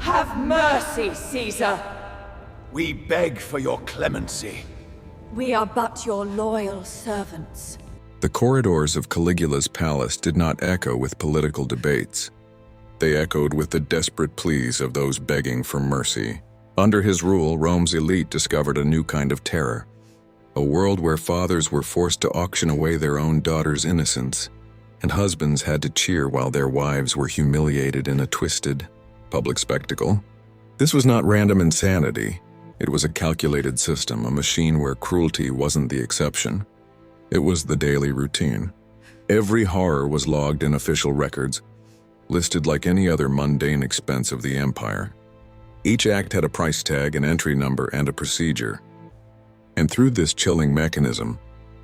Have mercy, Caesar! We beg for your clemency. We are but your loyal servants. The corridors of Caligula's palace did not echo with political debates. They echoed with the desperate pleas of those begging for mercy. Under his rule, Rome's elite discovered a new kind of terror. A world where fathers were forced to auction away their own daughters' innocence, and husbands had to cheer while their wives were humiliated in a twisted, public spectacle. This was not random insanity. It was a calculated system, a machine where cruelty wasn't the exception. It was the daily routine. Every horror was logged in official records, listed like any other mundane expense of the empire. Each act had a price tag, an entry number, and a procedure. And through this chilling mechanism,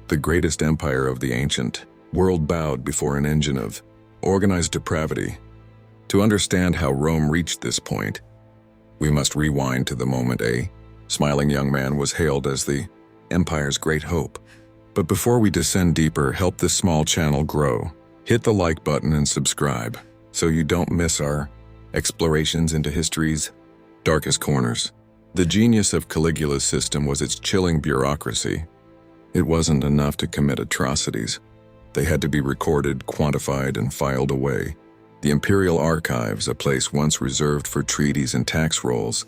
the greatest empire of the ancient world bowed before an engine of organized depravity. To understand how Rome reached this point, we must rewind to the moment a smiling young man was hailed as the empire's great hope. But before we descend deeper, help this small channel grow. Hit the like button and subscribe so you don't miss our explorations into history's darkest corners. The genius of Caligula's system was its chilling bureaucracy. It wasn't enough to commit atrocities. They had to be recorded, quantified, and filed away. The imperial archives, a place once reserved for treaties and tax rolls,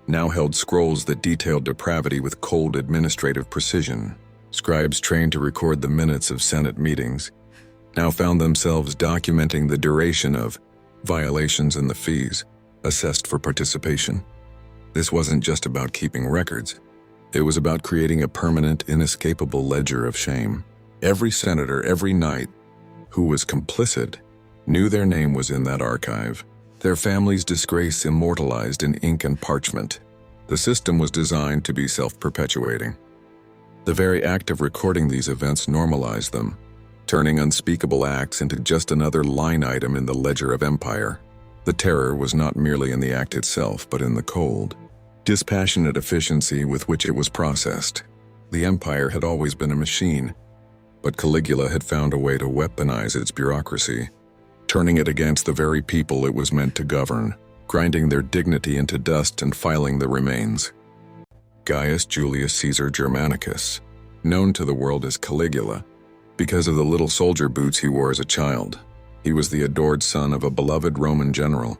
now held scrolls that detailed depravity with cold administrative precision. Scribes trained to record the minutes of Senate meetings now found themselves documenting the duration of violations and the fees assessed for participation. This wasn't just about keeping records. It was about creating a permanent, inescapable ledger of shame. Every senator, every knight who was complicit knew their name was in that archive, their family's disgrace immortalized in ink and parchment. The system was designed to be self-perpetuating. The very act of recording these events normalized them, turning unspeakable acts into just another line item in the ledger of empire. The terror was not merely in the act itself, but in the cold, dispassionate efficiency with which it was processed. The empire had always been a machine, but Caligula had found a way to weaponize its bureaucracy, turning it against the very people it was meant to govern, grinding their dignity into dust and filing the remains. Gaius Julius Caesar Germanicus, known to the world as Caligula, because of the little soldier boots he wore as a child. He was the adored son of a beloved Roman general.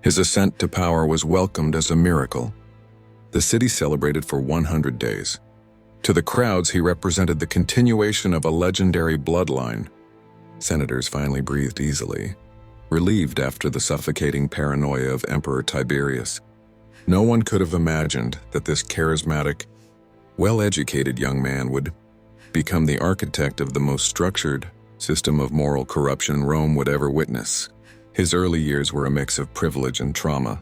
His ascent to power was welcomed as a miracle. The city celebrated for 100 days. To the crowds, he represented the continuation of a legendary bloodline. Senators finally breathed easily, relieved after the suffocating paranoia of Emperor Tiberius. No one could have imagined that this charismatic, well-educated young man would become the architect of the most structured system of moral corruption Rome would ever witness. His early years were a mix of privilege and trauma.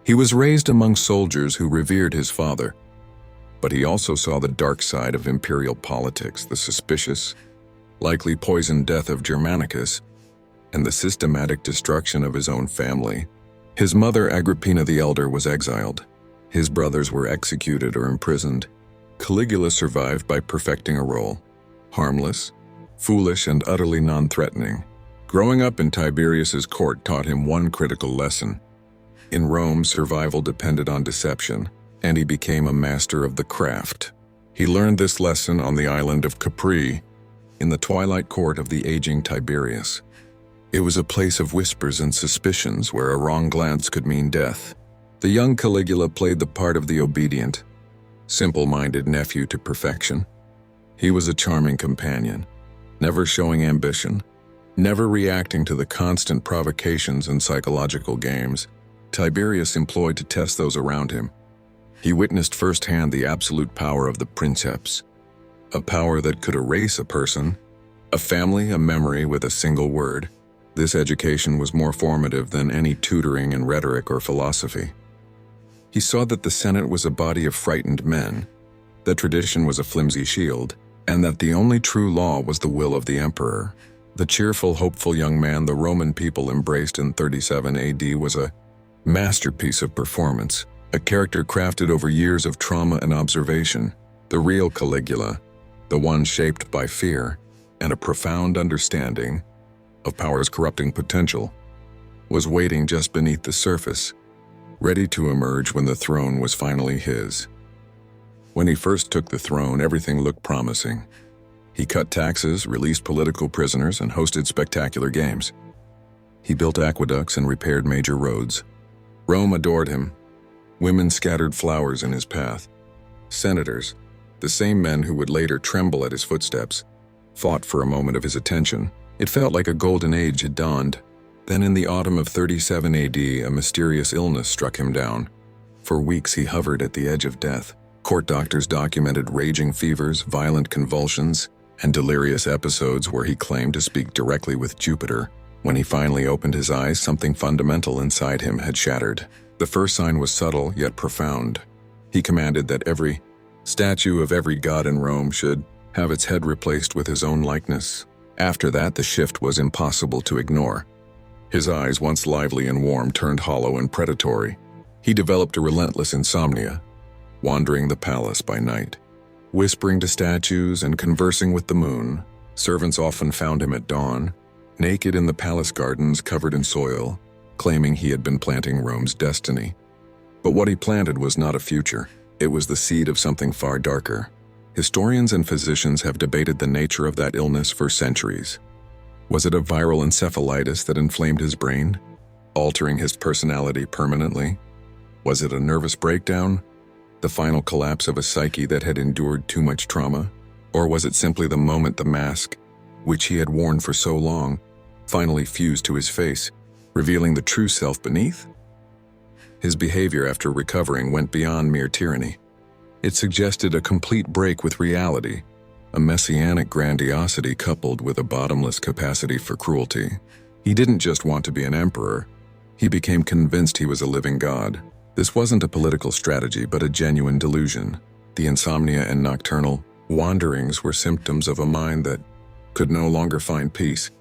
He was raised among soldiers who revered his father, but he also saw the dark side of imperial politics, the suspicious, likely poisoned death of Germanicus, and the systematic destruction of his own family. His mother, Agrippina the Elder, was exiled. His brothers were executed or imprisoned. Caligula survived by perfecting a role, harmless, foolish, and utterly non-threatening. Growing up in Tiberius's court taught him one critical lesson. In Rome, survival depended on deception, and he became a master of the craft. He learned this lesson on the island of Capri, in the twilight court of the aging Tiberius. It was a place of whispers and suspicions where a wrong glance could mean death. The young Caligula played the part of the obedient, simple-minded nephew to perfection. He was a charming companion, never showing ambition, never reacting to the constant provocations and psychological games Tiberius employed to test those around him. He witnessed firsthand the absolute power of the princeps, a power that could erase a person, a family, a memory with a single word. This education was more formative than any tutoring in rhetoric or philosophy. He saw that the Senate was a body of frightened men, that tradition was a flimsy shield, and that the only true law was the will of the emperor. The cheerful, hopeful young man the Roman people embraced in 37 AD was a masterpiece of performance, a character crafted over years of trauma and observation. The real Caligula, the one shaped by fear and a profound understanding of power's corrupting potential, was waiting just beneath the surface. ready to emerge when the throne was finally his. When he first took the throne, everything looked promising. He cut taxes, released political prisoners, and hosted spectacular games. He built aqueducts and repaired major roads. Rome adored him. Women scattered flowers in his path. Senators, the same men who would later tremble at his footsteps, fought for a moment of his attention. It felt like a golden age had dawned. Then in the autumn of 37 AD, a mysterious illness struck him down. For weeks he hovered at the edge of death. Court doctors documented raging fevers, violent convulsions, and delirious episodes where he claimed to speak directly with Jupiter. When he finally opened his eyes, something fundamental inside him had shattered. The first sign was subtle yet profound. He commanded that every statue of every god in Rome should have its head replaced with his own likeness. After that, the shift was impossible to ignore. His eyes, once lively and warm, turned hollow and predatory. He developed a relentless insomnia, wandering the palace by night, whispering to statues and conversing with the moon. Servants often found him at dawn, naked in the palace gardens covered in soil, claiming he had been planting Rome's destiny. But what he planted was not a future. It was the seed of something far darker. Historians and physicians have debated the nature of that illness for centuries. Was it a viral encephalitis that inflamed his brain, altering his personality permanently? Was it a nervous breakdown, the final collapse of a psyche that had endured too much trauma? Or was it simply the moment the mask, which he had worn for so long, finally fused to his face, revealing the true self beneath? His behavior after recovering went beyond mere tyranny. It suggested a complete break with reality, a messianic grandiosity coupled with a bottomless capacity for cruelty. He didn't just want to be an emperor. He became convinced he was a living god. This wasn't a political strategy, but a genuine delusion. The insomnia and nocturnal wanderings were symptoms of a mind that could no longer find peace.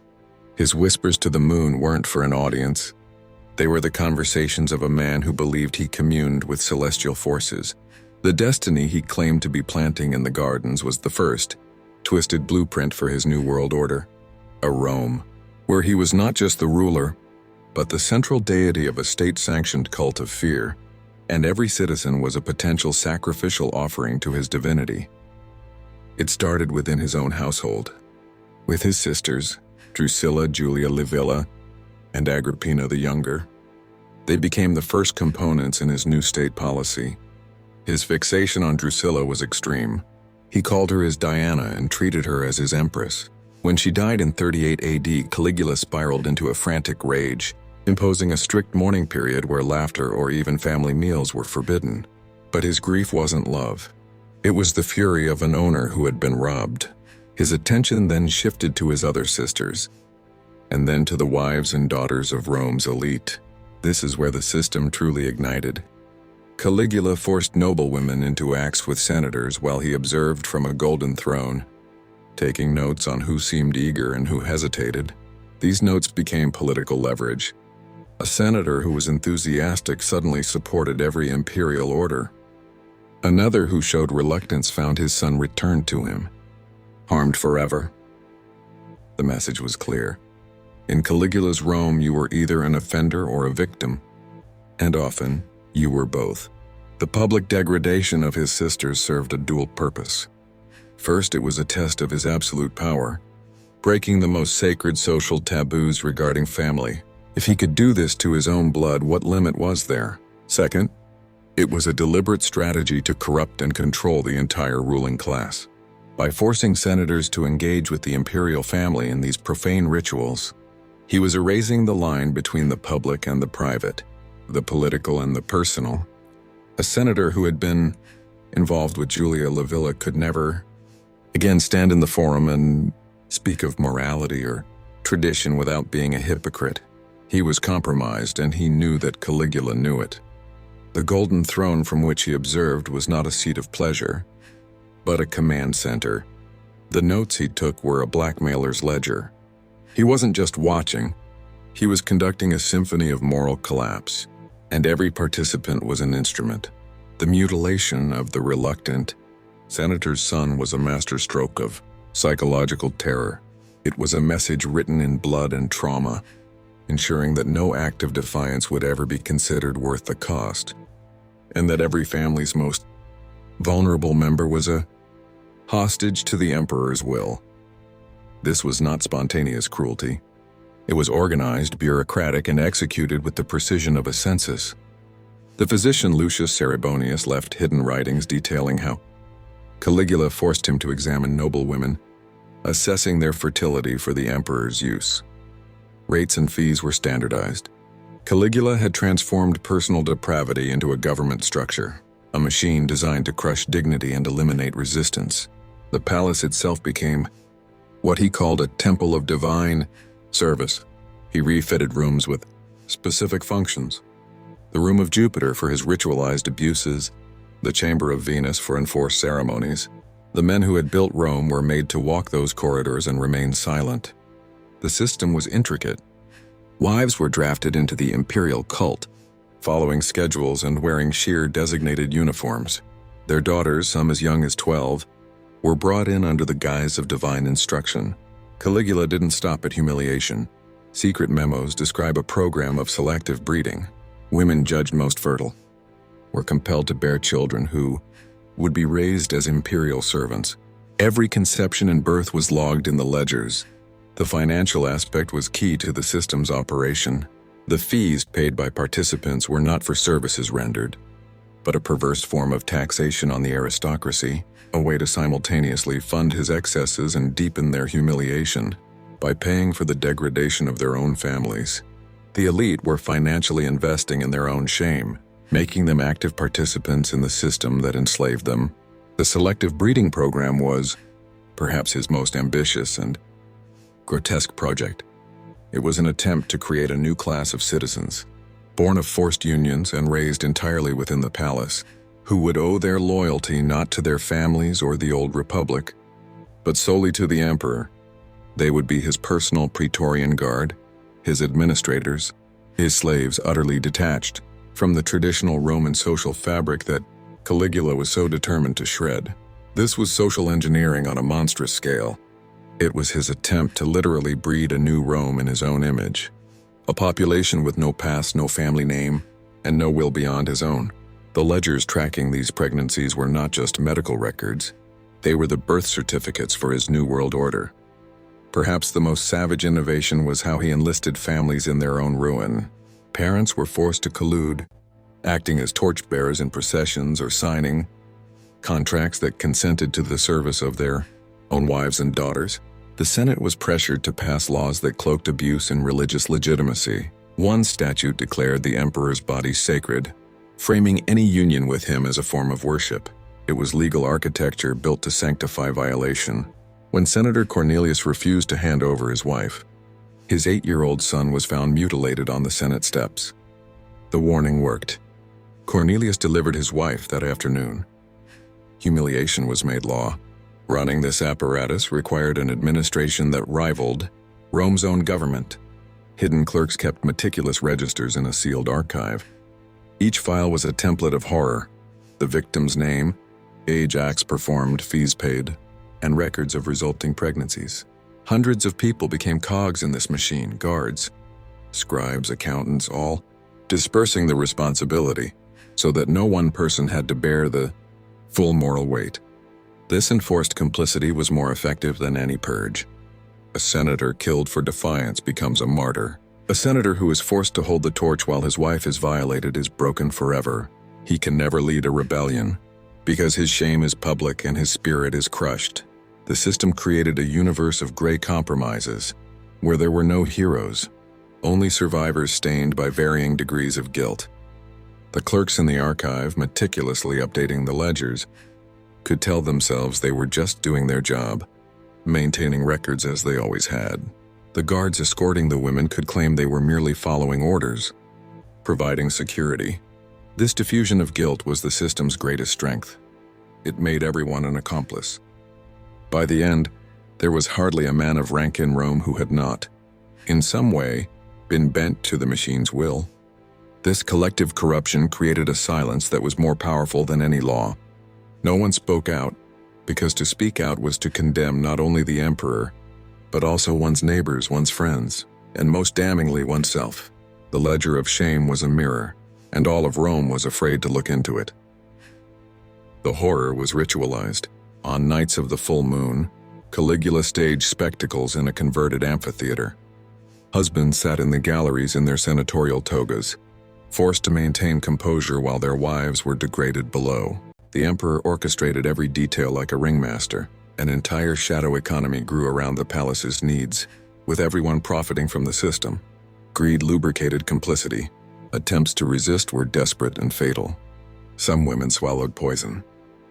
His whispers to the moon weren't for an audience. They were the conversations of a man who believed he communed with celestial forces. The destiny he claimed to be planting in the gardens was the first, twisted blueprint for his new world order. A Rome, where he was not just the ruler, but the central deity of a state-sanctioned cult of fear, and every citizen was a potential sacrificial offering to his divinity. It started within his own household, with his sisters, Drusilla, Julia Livilla, and Agrippina the Younger. They became the first components in his new state policy. His fixation on Drusilla was extreme. He called her his Diana and treated her as his empress. When she died in 38 AD, Caligula spiraled into a frantic rage, imposing a strict mourning period where laughter or even family meals were forbidden. But his grief wasn't love. It was the fury of an owner who had been robbed. His attention then shifted to his other sisters, and then to the wives and daughters of Rome's elite. This is where the system truly ignited. Caligula forced noblewomen into acts with senators while he observed from a golden throne, taking notes on who seemed eager and who hesitated. These notes became political leverage. A senator who was enthusiastic suddenly supported every imperial order. Another who showed reluctance found his son returned to him, harmed forever. The message was clear. In Caligula's Rome, you were either an offender or a victim, and often you were both. The public degradation of his sisters served a dual purpose. First, it was a test of his absolute power, breaking the most sacred social taboos regarding family. If he could do this to his own blood, what limit was there? Second, it was a deliberate strategy to corrupt and control the entire ruling class. By forcing senators to engage with the imperial family in these profane rituals, he was erasing the line between the public and the private, the political and the personal. A senator who had been involved with Julia Livilla could never again stand in the forum and speak of morality or tradition without being a hypocrite. He was compromised, and he knew that Caligula knew it. The golden throne from which he observed was not a seat of pleasure, but a command center. The notes he took were a blackmailer's ledger. He wasn't just watching, he was conducting a symphony of moral collapse, and every participant was an instrument. The mutilation of the reluctant senator's son was a masterstroke of psychological terror. It was a message written in blood and trauma. ensuring that no act of defiance would ever be considered worth the cost, and that every family's most vulnerable member was a hostage to the emperor's will. This was not spontaneous cruelty. It was organized, bureaucratic, and executed with the precision of a census. The physician Lucius Cerebonius left hidden writings detailing how Caligula forced him to examine noble women, assessing their fertility for the emperor's use. Rates and fees were standardized. Caligula had transformed personal depravity into a government structure, a machine designed to crush dignity and eliminate resistance. The palace itself became what he called a temple of divine service. He refitted rooms with specific functions. The room of Jupiter for his ritualized abuses, the chamber of Venus for enforced ceremonies. The men who had built Rome were made to walk those corridors and remain silent. The system was intricate. Wives were drafted into the imperial cult, following schedules and wearing sheer designated uniforms. Their daughters, some as young as 12, were brought in under the guise of divine instruction. Caligula didn't stop at humiliation. Secret memos describe a program of selective breeding. Women judged most fertile were compelled to bear children who would be raised as imperial servants. Every conception and birth was logged in the ledgers. The financial aspect was key to the system's operation. The fees paid by participants were not for services rendered, but a perverse form of taxation on the aristocracy, a way to simultaneously fund his excesses and deepen their humiliation by paying for the degradation of their own families. The elite were financially investing in their own shame, making them active participants in the system that enslaved them. The selective breeding program was, perhaps, his most ambitious and grotesque project. It was an attempt to create a new class of citizens, born of forced unions and raised entirely within the palace, who would owe their loyalty not to their families or the old republic, but solely to the emperor. They would be his personal Praetorian Guard, his administrators, his slaves utterly detached from the traditional Roman social fabric that Caligula was so determined to shred. This was social engineering on a monstrous scale. It was his attempt to literally breed a new Rome in his own image, a population with no past, no family name, and no will beyond his own. The ledgers tracking these pregnancies were not just medical records, they were the birth certificates for his new world order. Perhaps the most savage innovation was how he enlisted families in their own ruin. Parents were forced to collude, acting as torchbearers in processions or signing contracts that consented to the service of their own wives and daughters. The Senate was pressured to pass laws that cloaked abuse in religious legitimacy. One statute declared the emperor's body sacred, framing any union with him as a form of worship. It was legal architecture built to sanctify violation. When Senator Cornelius refused to hand over his wife, his 8-year-old son was found mutilated on the Senate steps. The warning worked. Cornelius delivered his wife that afternoon. Humiliation was made law. Running this apparatus required an administration that rivaled Rome's own government. Hidden clerks kept meticulous registers in a sealed archive. Each file was a template of horror: the victim's name, age, acts performed, fees paid, and records of resulting pregnancies. Hundreds of people became cogs in this machine: guards, scribes, accountants, all dispersing the responsibility so that no one person had to bear the full moral weight. This enforced complicity was more effective than any purge. A senator killed for defiance becomes a martyr. A senator who is forced to hold the torch while his wife is violated is broken forever. He can never lead a rebellion, because his shame is public and his spirit is crushed. The system created a universe of gray compromises, where there were no heroes, only survivors stained by varying degrees of guilt. The clerks in the archive, meticulously updating the ledgers, could tell themselves they were just doing their job, maintaining records as they always had. The guards escorting the women could claim they were merely following orders, providing security. This diffusion of guilt was the system's greatest strength. It made everyone an accomplice. By the end, there was hardly a man of rank in Rome who had not, in some way, been bent to the machine's will. This collective corruption created a silence that was more powerful than any law. No one spoke out, because to speak out was to condemn not only the emperor, but also one's neighbors, one's friends. and most damningly oneself. The ledger of shame was a mirror, and all of Rome was afraid to look into it. The horror was ritualized. On nights of the full moon, Caligula staged spectacles in a converted amphitheater. Husbands sat in the galleries in their senatorial togas, forced to maintain composure while their wives were degraded below. The emperor orchestrated every detail like a ringmaster. An entire shadow economy grew around the palace's needs, with everyone profiting from the system. Greed lubricated complicity. Attempts to resist were desperate and fatal. Some women swallowed poison.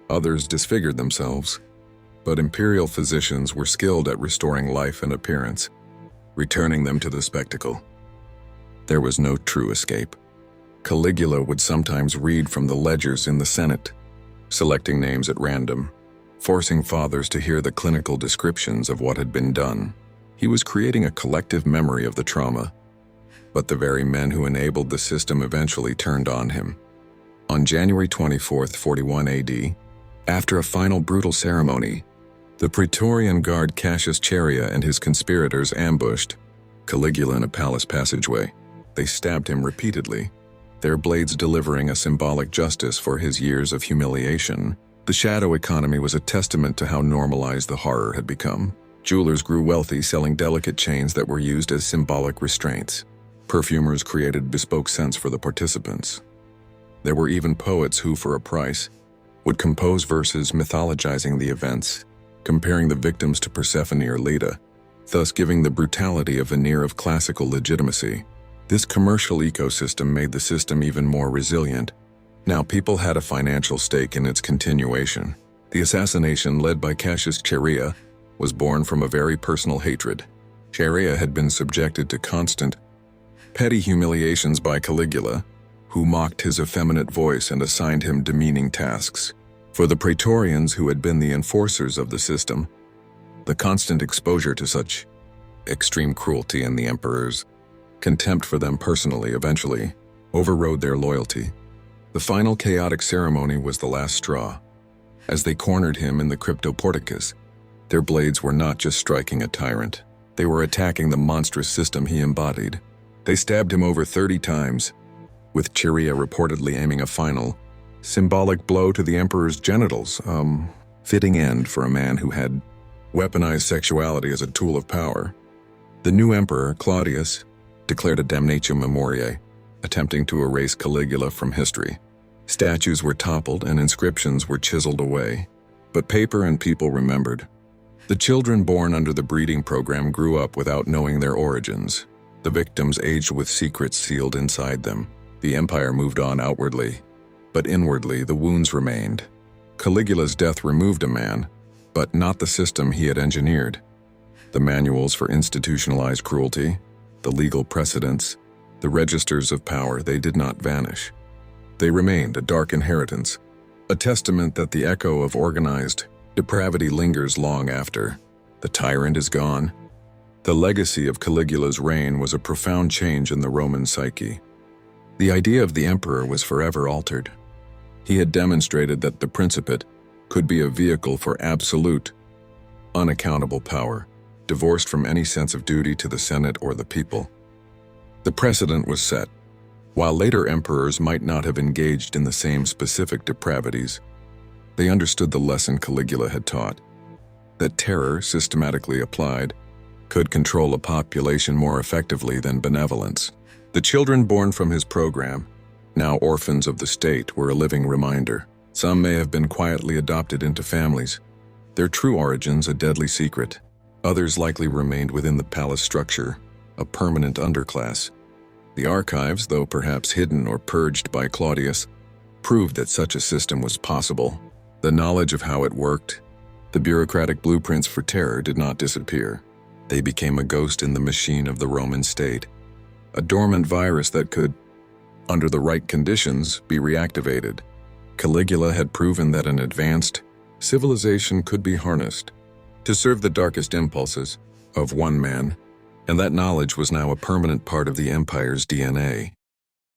Others disfigured themselves. But imperial physicians were skilled at restoring life and appearance, returning them to the spectacle. There was no true escape. Caligula would sometimes read from the ledgers in the Senate, selecting names at random, forcing fathers to hear the clinical descriptions of what had been done. He was creating a collective memory of the trauma. But the very men who enabled the system eventually turned on him. On January 24, 41 AD, after a final brutal ceremony, the Praetorian guard Cassius Chaerea and his conspirators ambushed Caligula in a palace passageway. They stabbed him repeatedly, their blades delivering a symbolic justice for his years of humiliation. The shadow economy was a testament to how normalized the horror had become. Jewelers grew wealthy selling delicate chains that were used as symbolic restraints. Perfumers created bespoke scents for the participants. There were even poets who, for a price, would compose verses mythologizing the events, comparing the victims to Persephone or Leda, thus giving the brutality a veneer of classical legitimacy. This commercial ecosystem made the system even more resilient. Now people had a financial stake in its continuation. The assassination led by Cassius Chaerea was born from a very personal hatred. Chaerea had been subjected to constant, petty humiliations by Caligula, who mocked his effeminate voice and assigned him demeaning tasks. For the Praetorians, who had been the enforcers of the system, the constant exposure to such extreme cruelty and the emperor's contempt for them personally eventually overrode their loyalty. The final chaotic ceremony was the last straw. As they cornered him in the cryptoporticus, their blades were not just striking a tyrant, they were attacking the monstrous system he embodied. They stabbed him over 30 times, with Chaerea reportedly aiming a final, symbolic blow to the emperor's genitals, fitting end for a man who had weaponized sexuality as a tool of power. The new emperor, Claudius, declared a damnatio memoriae, attempting to erase Caligula from history. Statues were toppled and inscriptions were chiseled away, but paper and people remembered. The children born under the breeding program grew up without knowing their origins. The victims aged with secrets sealed inside them. The empire moved on outwardly, but inwardly the wounds remained. Caligula's death removed a man, but not the system he had engineered. The manuals for institutionalized cruelty, the legal precedents, the registers of power, they did not vanish. They remained a dark inheritance, a testament that the echo of organized depravity lingers long after the tyrant is gone. The legacy of Caligula's reign was a profound change in the Roman psyche. The idea of the emperor was forever altered. He had demonstrated that the principate could be a vehicle for absolute, unaccountable power, divorced from any sense of duty to the Senate or the people. The precedent was set. While later emperors might not have engaged in the same specific depravities, they understood the lesson Caligula had taught, that terror, systematically applied, could control a population more effectively than benevolence. The children born from his program, now orphans of the state, were a living reminder. Some may have been quietly adopted into families, their true origins a deadly secret. Others likely remained within the palace structure, a permanent underclass. The archives, though perhaps hidden or purged by Claudius, proved that such a system was possible. The knowledge of how it worked, the bureaucratic blueprints for terror, did not disappear. They became a ghost in the machine of the Roman state, a dormant virus that could, under the right conditions, be reactivated. Caligula had proven that an advanced civilization could be harnessed to serve the darkest impulses of one man, and that knowledge was now a permanent part of the empire's DNA.